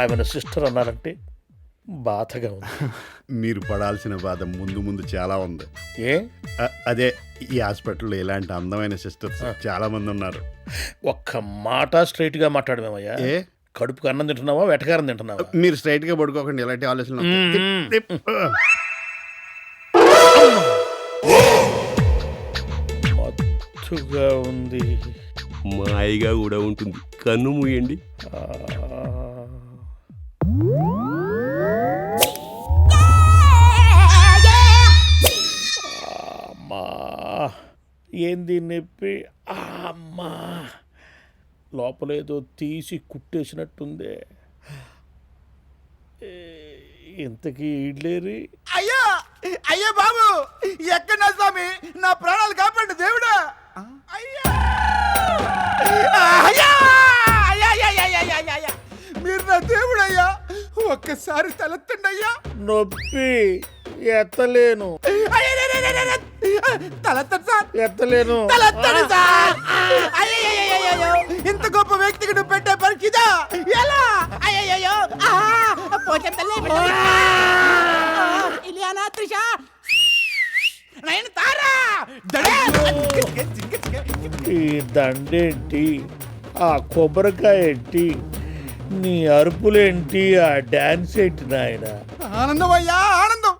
ఆమె సిస్టర్ అన్నారంటే బాధగా ఉంది. మీరు పడాల్సిన బాధ ముందు ముందు చాలా ఉంది. ఏ? అదే ఈ హాస్పిటల్లో ఇలాంటి అందమైన సిస్టర్స్ చాలా మంది ఉన్నారు. ఒక్క మాట స్ట్రైట్ గా మాట్లాడమేమయ్యా. ఏ? కడుపుకి అన్నం తింటున్నావా, వెటకారం తింటున్నావా? మీరు స్ట్రైట్ గా పడుకోకండి, ఇలాంటి ఆలోచనలు. మత్తుగా ఉంది. మాయగా కూడా ఉంటుంది. కన్ను మూయండి. అమ్మా, ఏంది నొప్పి? అమ్మా, లోపలేదో తీసి కుట్టేసినట్టుంది. ఇంతకీ ఇడ్లేరి. అయ్యా అయ్యా బాబు, ఎక్కడ నా స్వామి, నా ప్రాణాలు కాపాడు దేవుడా. అయ్యా అయ్యా అయ్యా, మీరు నా దేవుడయ్యా, ఒక్కసారి తలెత్తండి అయ్యా. నొప్పి ఎత్తలేను. తలెత్తండి సార్. ఎత్తలేను. తలెత్తండి సార్. అయ్యో, ఇంత గొప్ప వ్యక్తికి నువ్వు పెట్టే పరికిదా ఎలా? అయ్యో పోతే తల్లి ఇలియానా త్రిష నేను తారా. ఈ దండేంటి, ఆ కొబ్బరికాయ ఏంటి, నీ అరుపులేంటి, ఆ డాన్స్ ఏంటి నాయన? ఆనందం అయ్యా ఆనందం.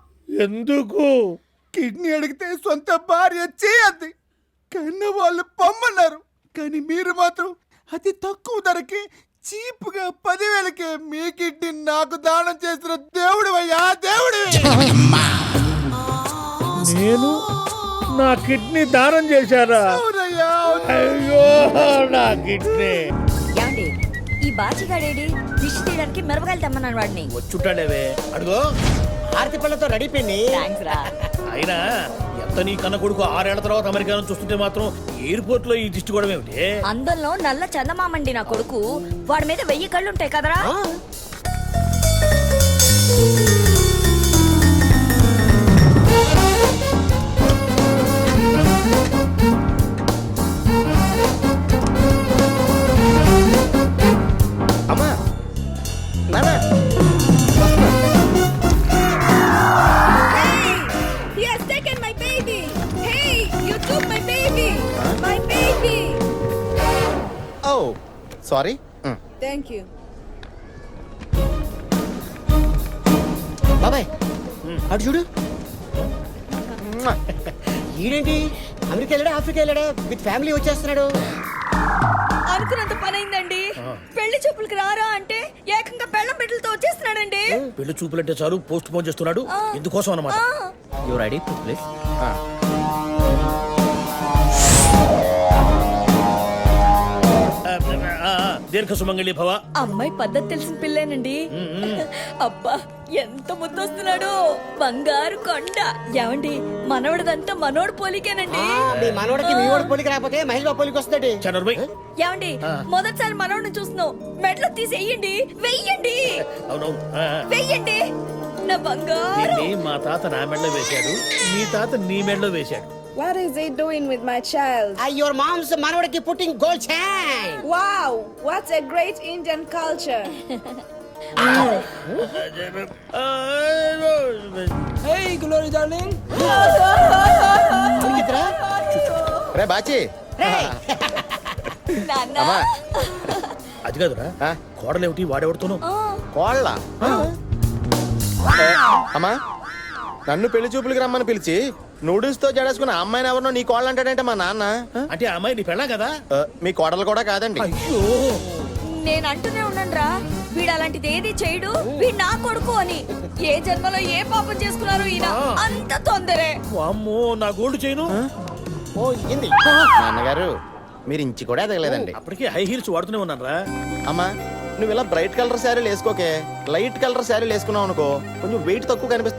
ఎందుకు? కిడ్నీ అడిగితే సొంత భార్య చేయద్ది, కన్న వాళ్ళు పొమ్మన్నారు. కానీ మీరు మాత్రం అతి తక్కువ ధరకి చీప్గా 10,000కే మీ కిడ్నీ నాకు దానం చేసిన దేవుడు అయ్యా, దేవుడు. నేను నా కిడ్నీ దానం చేశారా? అయ్యో నా కిడ్నీ. ఏమండి, ఈ బాచిగాడేడి దిష్టి తీయడానికి మిరపకాయలు తెమ్మన్నాను వాడిని. వచ్చుంటాడేవే, అడుగో. ఆర్తి పళ్ళతో రెడీ పెన్ని. అయినా ఎంత నీ కన్న కొడుకు 6 ఏళ్ల తర్వాత అమెరికా నుంచి చూస్తుంటే మాత్రం ఎయిర్పోర్ట్ లో ఈ దిష్టి కూడా ఏమిటి? అందంలో నల్ల చందమామండి నా కొడుకు. వాడి మీద 1000 కళ్ళు ఉంటాయి కదరా. అమ్మా నాన్న, He has taken my baby. Hey, you took my baby. My baby. Oh sorry. Thank you. బాబాయ్ అటు చూడు, ఈడేంటి అమెరికా వెళ్ళాడా ఆఫ్రికా వెళ్ళాడా విత్ ఫ్యామిలీ వచ్చేస్తున్నాడు. అనుకున్నంత పని అయిందండి. పెళ్లి చూపులకి రారా అంటే ఏకంగా పెళ్ళం బిడ్డలతో వచ్చేస్తున్నాడండి. పెళ్లి చూపులంటే చాలు పోస్ట్ పోన్ చేస్తున్నాడు. ఇందుకోసం అన్నమాట. Your ID please. దీర్ఘ సుమంగళి భవ. అమ్మాయి పద్ధతి తెలిసిన పిల్లేనండి. అబ్బా ఎంత ముద్దొస్తున్నాడు, బంగారు కొండ. ఏమండి మనవడదంతా మనోడు పోలికేనండి. మీ మనోడికి మీ వాడి పోలికి రాకపోతే మహేష్ బాబు పోలికి వస్తాడు. ఏమండి మొదటిసారి మనోడిని చూస్తున్నావు, మెడలో తీసేయండి, వెయ్యండి, వెయ్యండి నా బంగారు. మా తాత నా మెడలో వేశాడు, మీ తాత నీ మెడలో వేశాడు. What is he doing with my child? Your mom's మనవడికి putting gold chain. Wow, what's a great Indian culture. Hey, glory darling. రే బాచి నాన్న అది కాదురా, కోడలేమిటి వాడెవడుతోనూ కోళ్ళ అమ్మా నన్ను పెళ్లి చూపులకి రమ్మని పిలిచి నూడిల్స్ తో జడేసుకున్న అమ్మాయిని ఎవరినో నీ కోడలు అంటాడంటే మా నాన్న. అంటే ఆ అమ్మాయి నీ పెళ్ళా కదా? మీ కోడలు కూడా కాదండి. అయ్యో నేను అంటూనే ఉన్నానురా, వీడు అలాంటిది ఏది చేయడు, వీడు నా కొడుకు అని. ఏ జన్మలో ఏ పాపం చేసుకున్నారు ఈయన, అంత తొందరే. అమ్మో నా గోల్డ్ చేయను. ఓ ఇంది నాన్నగారు మీరు ఇంచి కూడా ఎదగలేదండి. అప్పటికే హై హీల్స్ వాడుతూనే ఉన్నాను రా. అమ్మా నువ్వు ఇలా బ్రైట్ కలర్ శారీలు వేసుకోకే, లైట్ కలర్ శారీలు వేసుకున్నావు అనుకో కొంచెం వెయిట్ తక్కువ కనిపిస్తుంది.